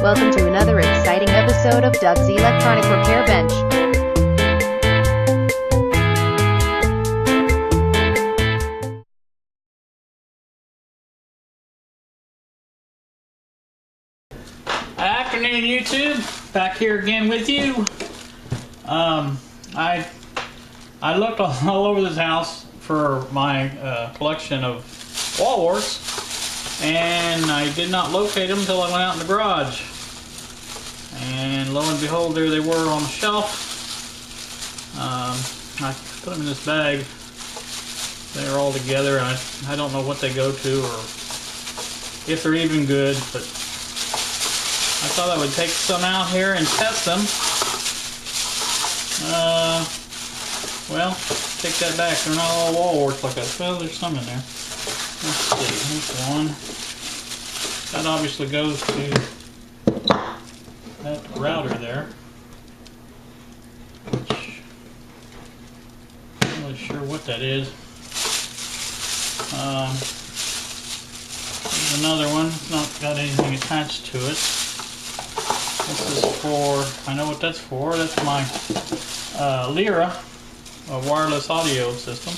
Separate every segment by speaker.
Speaker 1: Welcome to another exciting episode of Doug's Electronic Repair Bench.
Speaker 2: Afternoon, YouTube. Back here again with you. I looked all over this house for my collection of wallwarts, and I did not locate them until I went out in the garage. And lo and behold, there they were on the shelf. I put them in this bag. They're all together. I don't know what they go to or if they're even good, but I thought I would take some out here and test them. Well, take that back. They're not all wallwarts like that. Well, there's some in there. Let's see. Here's one. That obviously goes to that router there. Which I'm not really sure what that is. There's another one. It's not got anything attached to it. This is for, I know what that's for. That's my Lyra, a wireless audio system.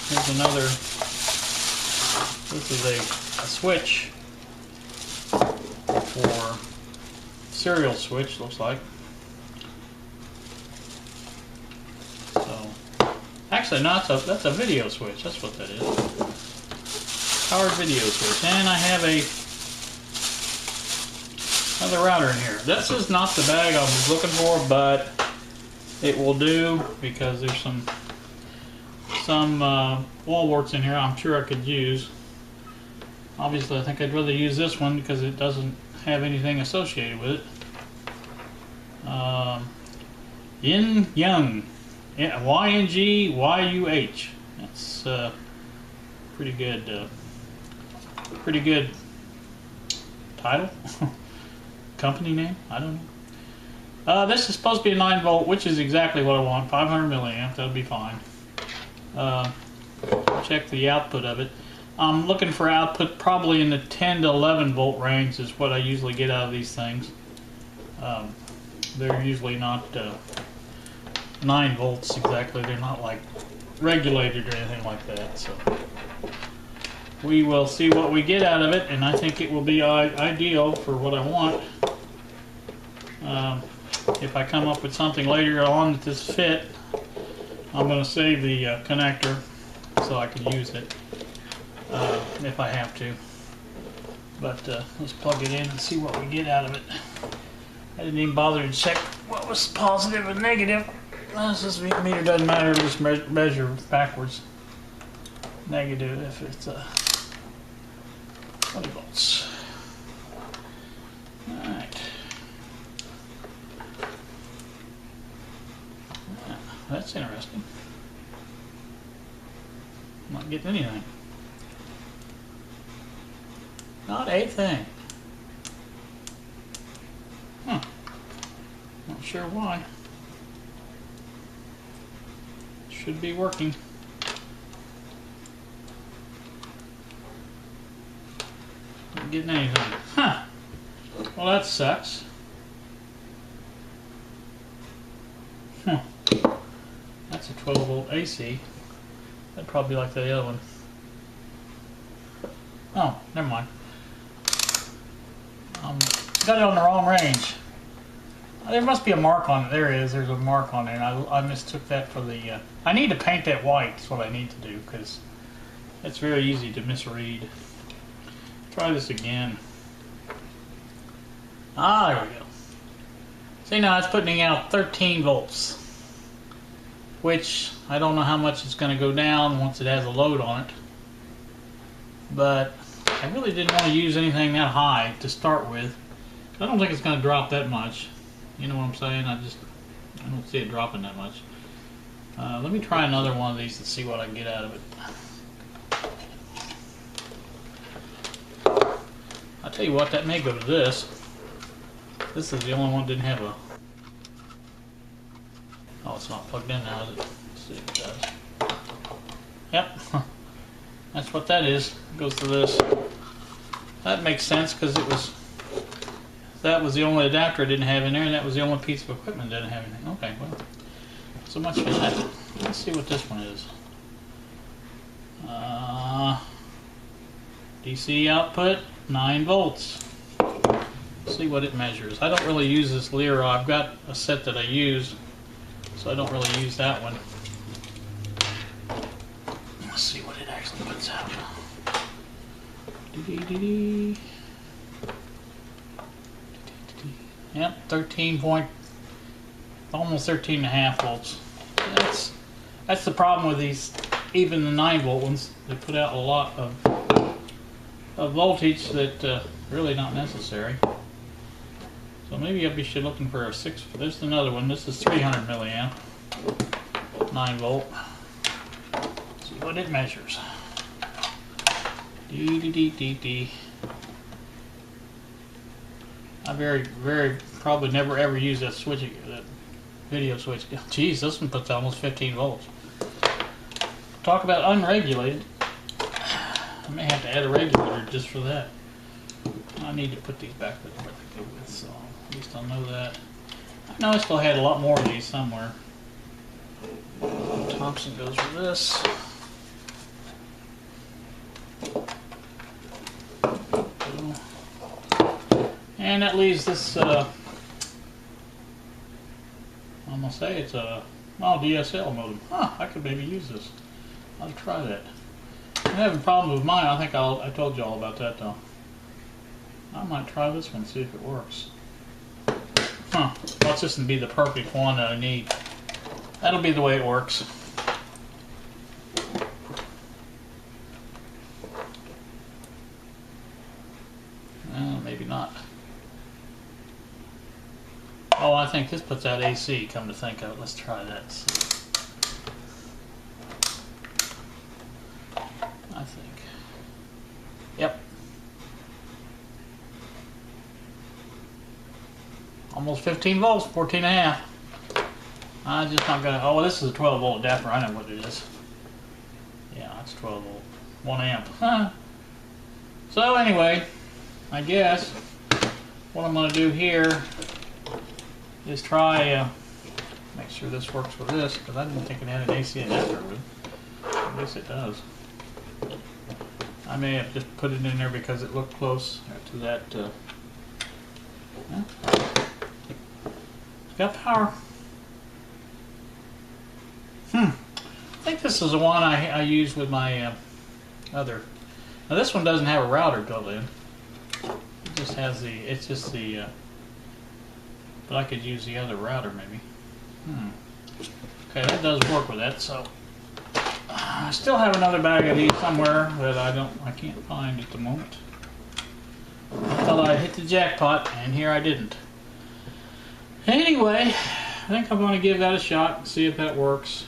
Speaker 2: Here's another. This is a switch for serial switch, looks like. So, actually, no, that's a video switch. That's what that is. Powered video switch. And I have another router in here. This is not the bag I was looking for, but it will do because there's some wallwarts in here I'm sure I could use. Obviously, I think I'd rather use this one because it doesn't have anything associated with it. Yin Young, Y-N-G-Y-U-H. That's pretty good. Pretty good title. Company name? I don't know. This is supposed to be a 9 volt, which is exactly what I want. 500 milliamps, that'll be fine. Check the output of it. I'm looking for output probably in the 10 to 11 volt range is what I usually get out of these things. They're usually not 9 volts exactly. They're not like regulated or anything like that. So we will see what we get out of it, and I think it will be ideal for what I want. If I come up with something later on that this fit, I'm going to save the connector so I can use it if I have to. But let's plug it in and see what we get out of it. I didn't even bother to check what was positive and negative. This meter doesn't matter, just measure backwards. Negative if it's 20 volts. Alright. Yeah, that's interesting. I'm not getting anything. Not a thing. Huh. Not sure why. Should be working. Not getting anything. Huh. Well, that sucks. Huh. That's a 12 volt AC. That'd probably be like the other one. Oh, never mind. Got it on the wrong range. There must be a mark on it. There is. There's a mark on it. I mistook that for the... I need to paint that white. That's what I need to do because it's very easy to misread. Try this again. Ah, there we go. See, now it's putting out 13 volts. Which, I don't know how much it's going to go down once it has a load on it. But I really didn't want to use anything that high to start with. I don't think it's going to drop that much. You know what I'm saying? I don't see it dropping that much. Let me try another one of these and see what I can get out of it. I'll tell you what, that may go to this. This is the only one that didn't have a... Oh, it's not plugged in now, is it? Let's see if it does. Yep. That's what that is. It goes to this. That makes sense because it was that was the only adapter I didn't have in there, and that was the only piece of equipment that didn't have anything. Okay, well, so much for that. Let's see what this one is. DC output, 9 volts. Let's see what it measures. I don't really use this Lyra. I've got a set that I use, so I don't really use that one. Let's see what it actually puts out. Yep, 13 point, almost 13 and a half volts. That's the problem with these, even the 9 volt ones. They put out a lot of voltage that really not necessary. So maybe I should be looking for a 6. There's another one. This is 300 milliamp, 9 volt. Let's see what it measures. I very probably never ever use that switch, that video switch. Geez, this one puts almost 15 volts. Talk about unregulated. I may have to add a regulator just for that. I need to put these back where they go with, so at least I'll know that. I know I still had a lot more of these somewhere. Thompson goes for this. And that leaves this, I'm going to say it's a DSL modem. Huh, I could maybe use this. I'll try that. I'm having problems with mine. I think I told you all about that though. I might try this one, see if it works. Huh, watch this and be the perfect one that I need. That'll be the way it works. Maybe not. Oh, I think this puts out AC, come to think of it. Let's try that. I think. Yep. Almost 15 volts, 14 and a half. I'm just not gonna, oh, this is a 12 volt adapter. I know what it is. Yeah, it's 12 volt, 1 amp. Huh. So anyway, I guess what I'm gonna do here is try, make sure this works with this, because I didn't think it had an AC adapter. I guess it does. I may have just put it in there because it looked close to that. Yeah. It's got power. I think this is the one I use with my other. Now this one doesn't have a router built in. It just has the, it's just the, but I could use the other router maybe. Okay, that does work with that, so I still have another bag of these somewhere that I can't find at the moment. I thought I'd hit the jackpot, and here I didn't. Anyway, I think I'm going to give that a shot and see if that works.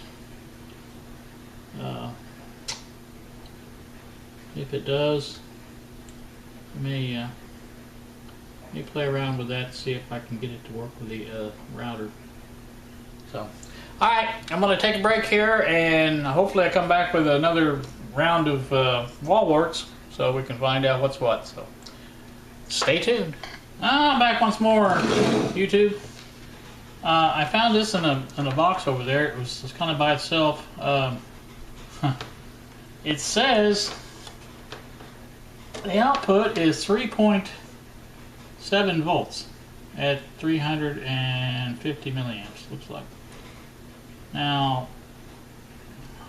Speaker 2: If it does, I may play around with that, see if I can get it to work with the router. So, alright, I'm going to take a break here, and hopefully I come back with another round of wallwarts so we can find out what's what. So, stay tuned. I'm back once more, YouTube. I found this in a box over there. It was kind of by itself. It says the output is 3.7 volts at 350 milliamps, looks like. Now,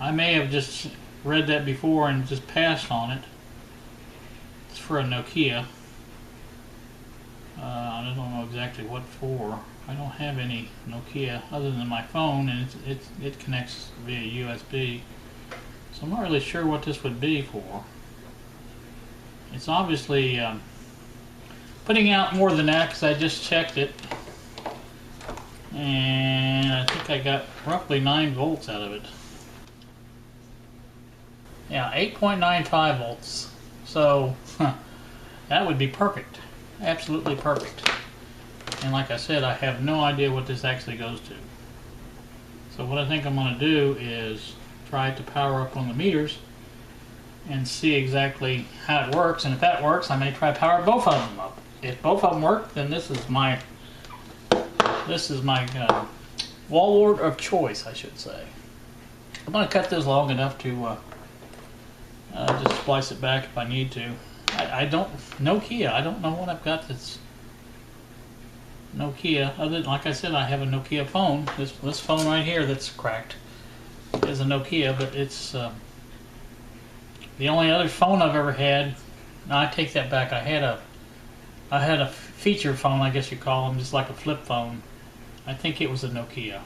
Speaker 2: I may have just read that before and just passed on it. It's for a Nokia. I don't know exactly what for. I don't have any Nokia other than my phone, and it connects via USB. So I'm not really sure what this would be for. It's obviously putting out more than that because I just checked it. And I think I got roughly 9 volts out of it. Yeah, 8.95 volts. So that would be perfect. Absolutely perfect. And like I said, I have no idea what this actually goes to. So what I think I'm going to do is try to power up on the meters and see exactly how it works. And if that works, I may try to power both of them up. if both of them work, then this is my wall wart of choice, I should say. I'm going to cut this long enough to just splice it back if I need to. I don't Nokia. I don't know what I've got that's Nokia. Other than, like I said, I have a Nokia phone. This phone right here that's cracked is a Nokia, but it's the only other phone I've ever had. No, I take that back. I had a feature phone, I guess you call them, just like a flip phone. I think it was a Nokia.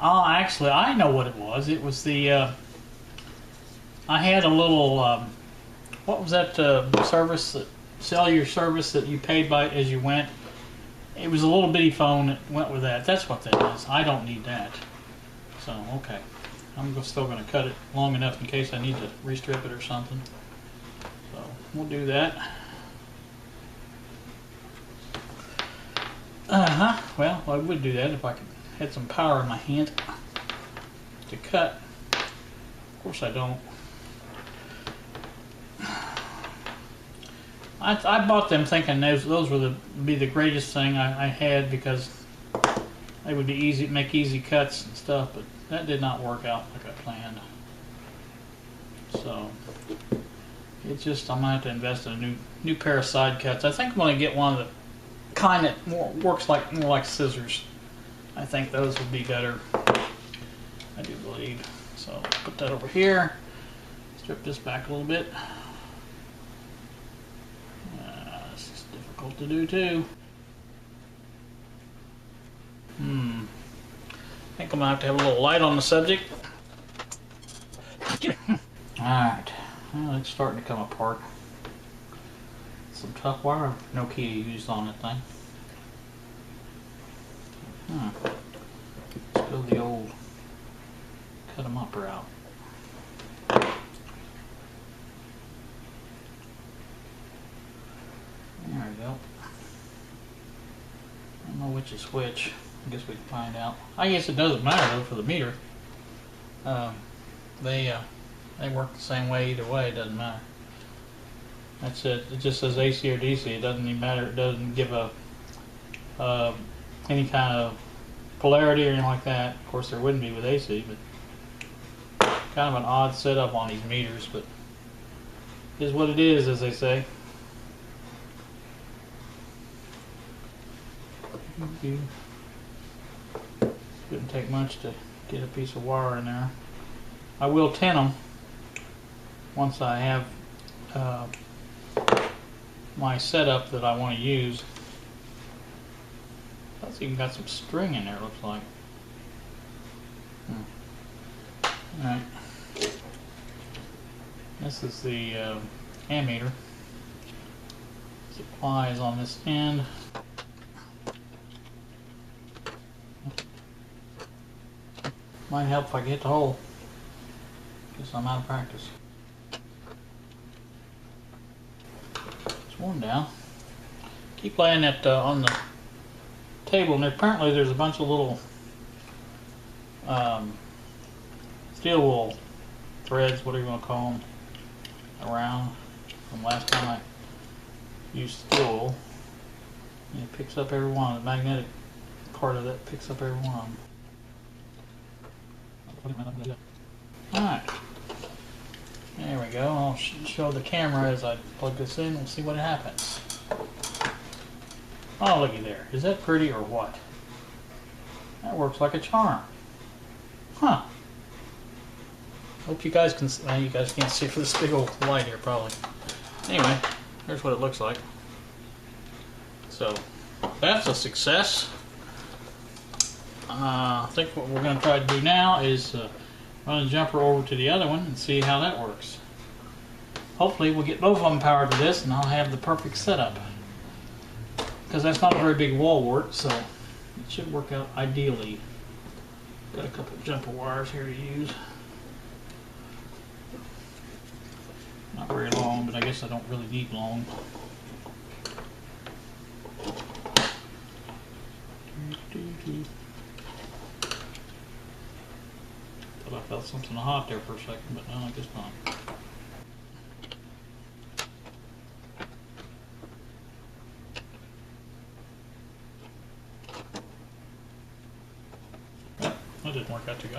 Speaker 2: Oh, actually, I know what it was. It was the I had a little what was that service, that cellular service that you paid by as you went? It was a little bitty phone that went with that. That's what that is. I don't need that. So, okay. I'm still going to cut it long enough in case I need to restrip it or something. So, we'll do that. Well, I would do that if I had some power in my hand to cut. Of course I don't. I bought them thinking those would be the greatest thing I had, because they would be easy, make easy cuts and stuff, but that did not work out like I planned. So it's just, I'm gonna have to invest in a new pair of side cuts. I think I'm gonna get one of the kind that works more like scissors. I think those would be better. I do believe. So put that over here. Strip this back a little bit. This is difficult to do too. I think I'm gonna have to have a little light on the subject. Alright, well, it's starting to come apart. Some tough wire Nokia used on that thing. Let's go the old cut 'em up route. There we go. I don't know which is which. I guess we can find out. I guess it doesn't matter though for the meter. They work the same way either way. It doesn't matter. That's it. It just says AC or DC. It doesn't even matter. It doesn't give a any kind of polarity or anything like that. Of course, there wouldn't be with AC, but kind of an odd setup on these meters. But it is what it is, as they say. Shouldn't take much to get a piece of wire in there. I will tin them once I have my setup that I want to use. It's even got some string in there, it looks like. Alright. This is the ammeter. Supply is on this end. Might help if I get the hole. Guess I'm out of practice. It's one down. Keep laying that on the table, and apparently there's a bunch of little steel wool threads, whatever you want to call them, around from last time I used steel wool. And it picks up every one. The magnetic part of that picks up every one. Alright, there we go. I'll show the camera as I plug this in. We'll see what happens. Oh, looky there. Is that pretty or what? That works like a charm. Huh. Hope you guys can. Well, you guys can't see for this big old light here, probably. Anyway, here's what it looks like. So that's a success. I think what we're going to try to do now is run a jumper over to the other one and see how that works. Hopefully we'll get both of them powered to this and I'll have the perfect setup. Because that's not a very big wall wart, so it should work out ideally. Got a couple of jumper wires here to use. Not very long, but I guess I don't really need long. Thought I felt something hot there for a second, but no, I guess not. didn't work out too good.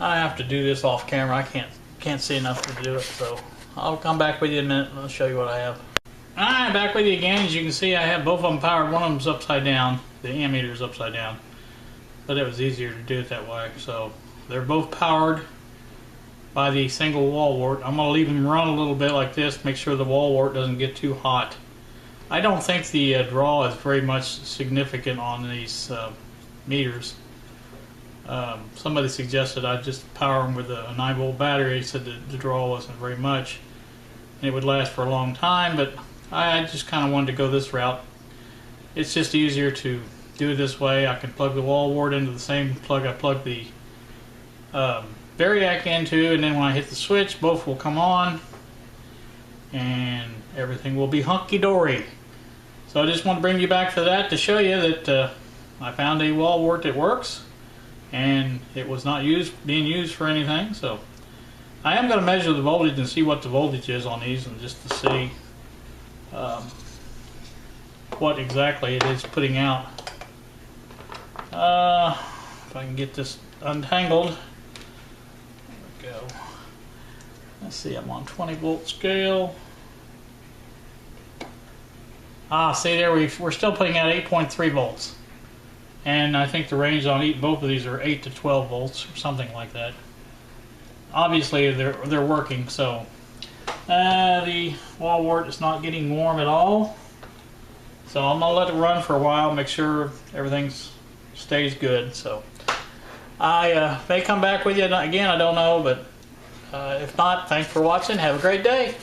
Speaker 2: I have to do this off camera. I can't see enough to do it, so I'll come back with you in a minute and I'll show you what I have. Alright, back with you again. As you can see, I have both of them powered. One of them's upside down. The ammeter's upside down. But it was easier to do it that way. So they're both powered by the single wall wart. I'm going to leave them run a little bit like this, make sure the wall wart doesn't get too hot. I don't think the draw is very much significant on these meters. Somebody suggested I just power them with a 9-volt battery. He said that the draw wasn't very much and it would last for a long time, but I just kind of wanted to go this route. It's just easier to do it this way. I can plug the wall wart into the same plug I plug the variac into, and then when I hit the switch, both will come on and everything will be hunky-dory. So I just want to bring you back to that to show you that I found a wall wart that works and it was not being used for anything. So I am going to measure the voltage and see what the voltage is on these, and just to see what exactly it is putting out. If I can get this untangled. There we go. Let's see, I'm on 20-volt scale. See there, we're still putting out 8.3 volts. And I think the range on both of these are 8 to 12 volts or something like that. Obviously they're working, so the wall wart is not getting warm at all. So I'm gonna let it run for a while, make sure everything stays good. So I may come back with you again, I don't know, but if not, thanks for watching. Have a great day.